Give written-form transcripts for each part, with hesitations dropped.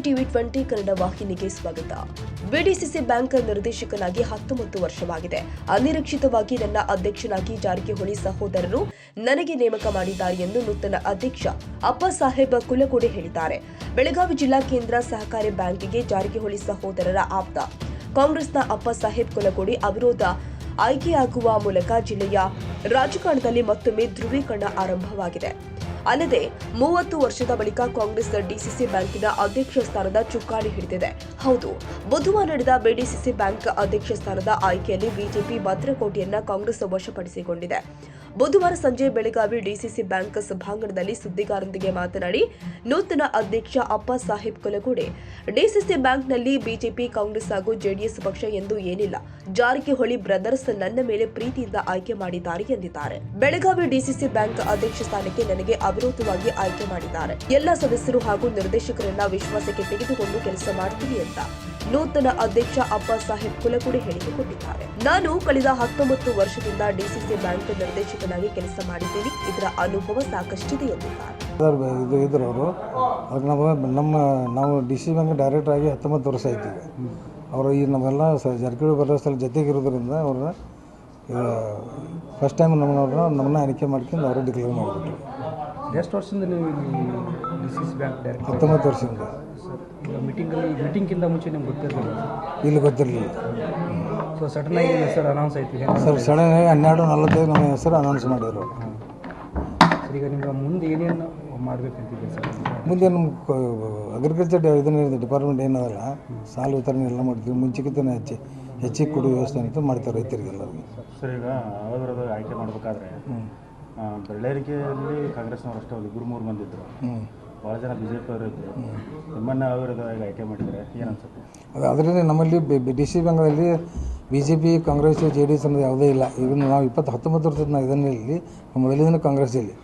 TV 20 Kannada ವಾಹಿನಿಗೆ ಸ್ವಾಗತ. BDCC bank ನಿರ್ದೇಶಕನಾಗಿ 19 ವರ್ಷವಾಗಿದೆ. ಅನಿರೀಕ್ಷಿತವಾಗಿ ನನ್ನ ಅಧ್ಯಕ್ಷನಾಗಿ ಜಾರಕಿಹೊಳಿ ಸಹೋದರರು ನನಗೆ ನೇಮಕ ಮಾಡಿದ್ದಾರೆ ಎಂದು ನೂತನ ಅಧ್ಯಕ್ಷ ಅಪ್ಪಸಾಹೇಬ್ ಕುಲಕೋಡೆ ಹೇಳಿದ್ದಾರೆ. ಬೆಳಗಾವಿ ಜಿಲ್ಲಾ ಕೇಂದ್ರ ಸಹಕಾರಿ ಬ್ಯಾಂಕಿಗೆ ಜಾರಕಿಹೊಳಿ ಸಹೋದರರ ಆಪ್ತ ಕಾಂಗ್ರೆಸ್ನ ಅಪ್ಪಸಾಹೇಬ್ ಕುಲಕೋಡೆ ಅವಿರೋಧ ಆಯ್ಕೆಯಾಗುವ ಮೂಲಕ ಜಿಲ್ಲೆಯ ರಾಜಕಾರಣದಲ್ಲಿ ಮತ್ತೊಮ್ಮೆ ಧ್ರುವೀಕರಣ ಆರಂಭವಾಗಿದೆ. ಅಲ್ಲದೆ 30 ವರ್ಷದ ಬಳಿಕ ಕಾಂಗ್ರೆಸ್ ಡಿಸಿಸಿ ಬ್ಯಾಂಕಿನ ಅಧ್ಯಕ್ಷ ಸ್ಥಾನದ ಚುಕ್ಕಾಣಿ ಹಿಡಿದಿದೆ. ಹೌದು, ಬುಧವಾರ ನಡೆದ ಬಿಡಿಸಿಸಿ ಬ್ಯಾಂಕ್ ಅಧ್ಯಕ್ಷ ಸ್ಥಾನದ ಆಯ್ಕೆಯಲ್ಲಿ ಬಿಜೆಪಿ ಭದ್ರಕೋಟೆಯನ್ನ ಕಾಂಗ್ರೆಸ್ ವಶಪಡಿಸಿಕೊಂಡಿದೆ. ಬುಧವಾರ ಸಂಜೆ ಬೆಳಗಾವಿ ಡಿಸಿಸಿ ಬ್ಯಾಂಕ್ ಸಭಾಂಗಣದಲ್ಲಿ ಸುದ್ದಿಗಾರರೊಂದಿಗೆ ಮಾತನಾಡಿ ನೂತನ ಅಧ್ಯಕ್ಷ ಅಪ್ಪಸಾಹೇಬ್ ಕುಲಕೋಡೆ, ಡಿಸಿಸಿ ಬ್ಯಾಂಕ್ನಲ್ಲಿ ಬಿಜೆಪಿ, ಕಾಂಗ್ರೆಸ್ ಹಾಗೂ ಜೆಡಿಎಸ್ ಪಕ್ಷ ಎಂದು ಏನಿಲ್ಲ. ಜಾರಕಿಹೊಳಿ ಬ್ರದರ್ಸ್ ನನ್ನ ಮೇಲೆ ಪ್ರೀತಿಯಿಂದ ಆಯ್ಕೆ ಮಾಡಿದ್ದಾರೆ ಎಂದಿದ್ದಾರೆ. ಬೆಳಗಾವಿ ಡಿಸಿಸಿ ಬ್ಯಾಂಕ್ ಅಧ್ಯಕ್ಷ ಸ್ಥಾನಕ್ಕೆ ನನಗೆ ಅವಿರೋಧವಾಗಿ ಆಯ್ಕೆ ಮಾಡಿದ್ದಾರೆ. ಎಲ್ಲ ಸದಸ್ಯರು ಹಾಗೂ ನಿರ್ದೇಶಕರನ್ನ ವಿಶ್ವಾಸಕ್ಕೆ ತೆಗೆದುಕೊಂಡು ಕೆಲಸ ಮಾಡ್ತೀನಿ ಅಂತ ನೂತನ ಅಧ್ಯಕ್ಷ ಅಪ್ಪಸಾಹೇಬ್ ಕುಲಕೋಡೆ ಹೇಳಿಕೆ ಕೊಟ್ಟಿದ್ದಾರೆ. ನಾನು ಕಳೆದ 19 ವರ್ಷದಿಂದ ಡಿಸಿಸಿ ಬ್ಯಾಂಕ್ ನಿರ್ದೇಶಕನಾಗಿ ಕೆಲಸ ಮಾಡಿದ್ದೀನಿ. ಇದರ ಅನುಭವ ಸಾಕಷ್ಟಿದೆ ಎಂದಿದ್ದಾರೆ. ನಾವು ಡಿಸಿಸಿ ಬ್ಯಾಂಕ್ ಡೈರೆಕ್ಟರ್ ಆಗಿ 19 ವರ್ಷ ಆಯ್ತು. ಅವರು ಈ ನಮ್ಮೆಲ್ಲ ಜಾರಕಿಹೊಳಿ ಬ್ರದರ್ಸ್ ಜೊತೆಗಿರೋದ್ರಿಂದ ಅವ್ರನ್ನ ಫಸ್ಟ್ ಟೈಮ್ ನಮ್ಮನ್ನ ಆಯ್ಕೆ ಮಾಡ್ಕೊಂಡು ಅವರೇ ಡಿಕ್ಲೇರ್ ಮಾಡಿಬಿಟ್ರು. ಎಷ್ಟು ವರ್ಷದಿಂದ ನೀವು ಡಿಸಿಸಿ ಬ್ಯಾಂಕ್ ಡೈರೆಕ್ಟರ್? 19 ವರ್ಷದಿಂದ. ಮೀಟಿಂಗ್ಗಿಂತ ಮುಂಚೆ ನಿಮ್ಗೆ ಗೊತ್ತಿರಲಿಲ್ಲ? ಇಲ್ಲಿ ಗೊತ್ತಿರಲಿಲ್ಲ. ಸೊ ಸಡನ್ ಆಗಿ ಹೆಸರು ಅನೌನ್ಸ್ ಆಯ್ತು ಸರ್. ಸಡನ್ ಆಗಿ 12:45 ನಮ್ಮ ಹೆಸರು ಅನೌನ್ಸ್ ಮಾಡಿದರು. ಸರ್, ಈಗ ನಿಮ್ಗೆ ಮುಂದೆ ಏನೇನು ಮಾಡಬೇಕಂತಿದೆ ಸರ್? ಮುಂದೆ ನಮ್ಮ ಅಗ್ರಿಕಲ್ಚರ್ ಇದನ್ನ ಡಿಪಾರ್ಟ್ಮೆಂಟ್ ಏನದಲ್ಲ, ಸಾಲ ವಿತರಣೆ ಎಲ್ಲ ಮಾಡ್ತೀವಿ. ಮುಂಚೆಗಿಂತ ಹೆಚ್ಚಿಗೆ ಕೊಡುವ ವ್ಯವಸ್ಥೆ ಅಂತ ಮಾಡ್ತಾರೆ ರೈತರಿಗೆಲ್ಲರಿಗೆ. ಸರ್, ಈಗ ಅವಿರೋಧ ಆಯ್ಕೆ ಮಾಡಬೇಕಾದ್ರೆ ಬೆಳ್ಳರಿಕೆಯಲ್ಲಿ ಕಾಂಗ್ರೆಸ್ನವರು ಅಷ್ಟೇ 2-3 ಮಂದಿ ಇದ್ದರು, ಭಾಳ ಜನ ಬಿಜೆಪಿ ಅವರು ಇದ್ದರು. ನಿಮ್ಮನ್ನು ಅವಿರೋಧವಾಗಿ ಆಯ್ಕೆ ಮಾಡಿದರೆ ಏನು ಅನ್ಸುತ್ತೆ? ಅದರಲ್ಲಿ ನಮ್ಮಲ್ಲಿ ಡಿಸಿಸಿ ಬ್ಯಾಂಕ್ನಲ್ಲಿ ಬಿಜೆಪಿ, ಕಾಂಗ್ರೆಸ್, ಜೆಡಿಎಸ್ ಅನ್ನೋದು ಯಾವುದೇ ಇಲ್ಲ. ಇದನ್ನು ನಾವು 19 ವರ್ಷದ ನಾವು ಇದನ್ನೇ ಇಲ್ಲಿ ಮೊದಲಿಂದ ಕಾಂಗ್ರೆಸ್ಸಲ್ಲಿ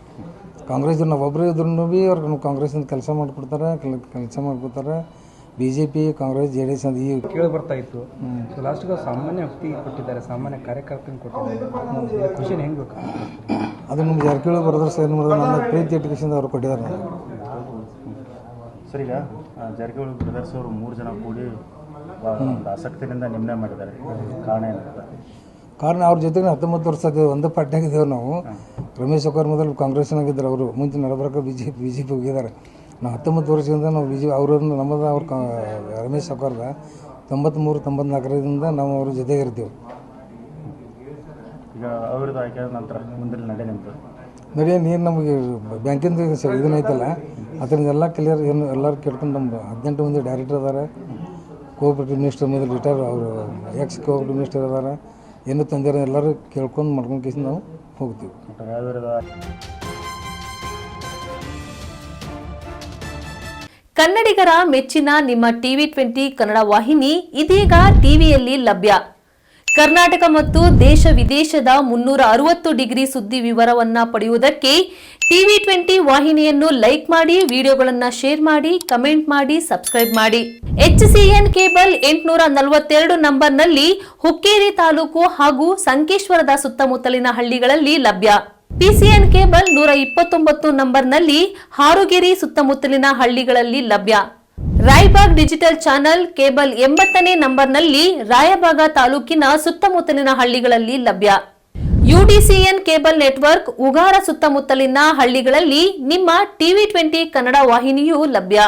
ನಾವು ಒಬ್ಬರೇ ಇದ್ರೂ ಭೀ ಅವ್ರಿಗೆ ಕಾಂಗ್ರೆಸ್ಸಿಂದ ಕೆಲಸ ಮಾಡಿಕೊಡ್ತಾರೆ. ಬಿಜೆಪಿ, ಕಾಂಗ್ರೆಸ್, ಜೆಡಿಎಸ್ ಅಂತ ಈ ಕೇಳಿ ಬರ್ತಾ ಇತ್ತು. ಸೊ ಲಾಸ್ಟ್ಗೆ ಸಾಮಾನ್ಯ ವ್ಯಕ್ತಿಗೆ ಕೊಟ್ಟಿದ್ದಾರೆ, ಸಾಮಾನ್ಯ ಕಾರ್ಯಕರ್ತನಿಗೆ ಕೊಟ್ಟಿದ್ದಾರೆ. ಖುಷಿನ ಹೆಂಗೆ ಬೇಕು? ಅದು ನಮ್ಮ ಜಾರಕಿಹೊಳಿ ಬ್ರದರ್ಸ್ ಏನು ಮಾಡಿದ್ರೆ ನನ್ನ ಪ್ರೀತಿ ಎಟುಕೇಶನ್ ಅವರು ಕೊಟ್ಟಿದ್ದಾರೆ. ಸರ್, ಈಗ ಜಾರಕಿಹೊಳಿ ಬ್ರದರ್ಸ್ ಅವರು 3 ಜನ ಕೂಡಿ ಆಸಕ್ತಿಯಿಂದ ನಿಮ್ಮನ್ನೇ ಮಾಡಿದ್ದಾರೆ. ಕಾರಣ ಏನಿರುತ್ತೆ? ಕಾರಣ ಅವ್ರ ಜೊತೆಗೆ 19 ವರ್ಷ ಒಂದು ಪಾರ್ಟಿಯಾಗಿದ್ದೇವೆ ನಾವು. ರಮೇಶ್ ಸೌಕರ್ ಮೊದಲು ಕಾಂಗ್ರೆಸ್ನಾಗಿದ್ದರು, ಅವರು ಮುಂಚೆ ನಡಬರಕ ಬಿಜೆಪಿ ಹೋಗಿದ್ದಾರೆ. ನಾವು 19 ವರ್ಷದಿಂದ ನಾವು ಅವರನ್ನು ನಮ್ಮದು ರಮೇಶ್ ಸೌಕರ್ದ 93-94ರಿಂದ ನಾವು ಅವ್ರ ಜೊತೆಗೆ ಇರ್ತೀವಿ. ಈಗ ಅವ್ರದ್ದು ಆಯ್ಕೆ ನಂತರ ಮುಂದಿನ ನಡೆಯ ನೀರು ನಮಗೆ ಬ್ಯಾಂಕಿಂದ ಇದನ್ನೈತಲ್ಲ, ಅದರಿಂದ ಎಲ್ಲ ಕ್ಲಿಯರ್ ಏನು ಎಲ್ಲರೂ ಕೇಳ್ಕೊಂಡು ನಮ್ಮ 18 ಮಂದಿ ಡೈರೆಕ್ಟರ್ ಅದಾರೆ. ಕೋಆಪರೇಟಿವ್ ಮಿನಿಸ್ಟರ್ ಮೊದಲು ರಿಟೈರ್, ಅವರು ಎಕ್ಸ್ ಕೋಆಪರೇಟಿವ್ ಮಿನಿಸ್ಟರ್ ಅದಾರೆ. ಏನು ತಂದಿರೋ ಎಲ್ಲರೂ ಕೇಳ್ಕೊಂಡು ಮಾಡ್ಕೊಂಡು ನಾವು ಹೋಗ್ತೀವಿ. ಕನ್ನಡಿಗರ ಮೆಚ್ಚಿನ ನಿಮ್ಮ ಟಿವಿ 20 ಕನ್ನಡ ವಾಹಿನಿ ಇದೀಗ ಟಿವಿಯಲ್ಲಿ ಲಭ್ಯ. ಕರ್ನಾಟಕ ಮತ್ತು ದೇಶ ವಿದೇಶದ 360 ಡಿಗ್ರಿ ಸುದ್ದಿ ವಿವರವನ್ನ ಪಡೆಯುವುದಕ್ಕೆ ಟಿವಿ 20 ವಾಹಿನಿಯನ್ನು ಲೈಕ್ ಮಾಡಿ, ವಿಡಿಯೋಗಳನ್ನು ಶೇರ್ ಮಾಡಿ, ಕಮೆಂಟ್ ಮಾಡಿ, ಸಬ್ಸ್ಕ್ರೈಬ್ ಮಾಡಿ. HCN ಕೇಬಲ್ 842 ನಂಬರ್ನಲ್ಲಿ ಹುಕ್ಕೇರಿ ತಾಲೂಕು ಹಾಗೂ ಸಂಕೇಶ್ವರದ ಸುತ್ತಮುತ್ತಲಿನ ಹಳ್ಳಿಗಳಲ್ಲಿ ಲಭ್ಯ. PCN ಕೇಬಲ್ 129 ನಂಬರ್ನಲ್ಲಿ ಹಾರುಗೆರೆ ಸುತ್ತಮುತ್ತಲಿನ ಹಳ್ಳಿಗಳಲ್ಲಿ ಲಭ್ಯ. ರಾಯಬಾಗ್ ಡಿಜಿಟಲ್ ಚಾನೆಲ್ ಕೇಬಲ್ 80ನೇ ನಂಬರ್ನಲ್ಲಿ ರಾಯಬಾಗ ತಾಲೂಕಿನ ಸುತ್ತಮುತ್ತಲಿನ ಹಳ್ಳಿಗಳಲ್ಲಿ ಲಭ್ಯ. UDCN ಕೇಬಲ್ ನೆಟ್ವರ್ಕ್ ಉಗಾರ ಸುತ್ತಮುತ್ತಲಿನ ಹಳ್ಳಿಗಳಲ್ಲಿ ನಿಮ್ಮ ಟಿವಿ 20 ಕನ್ನಡ ವಾಹಿನಿಯೂ ಲಭ್ಯ.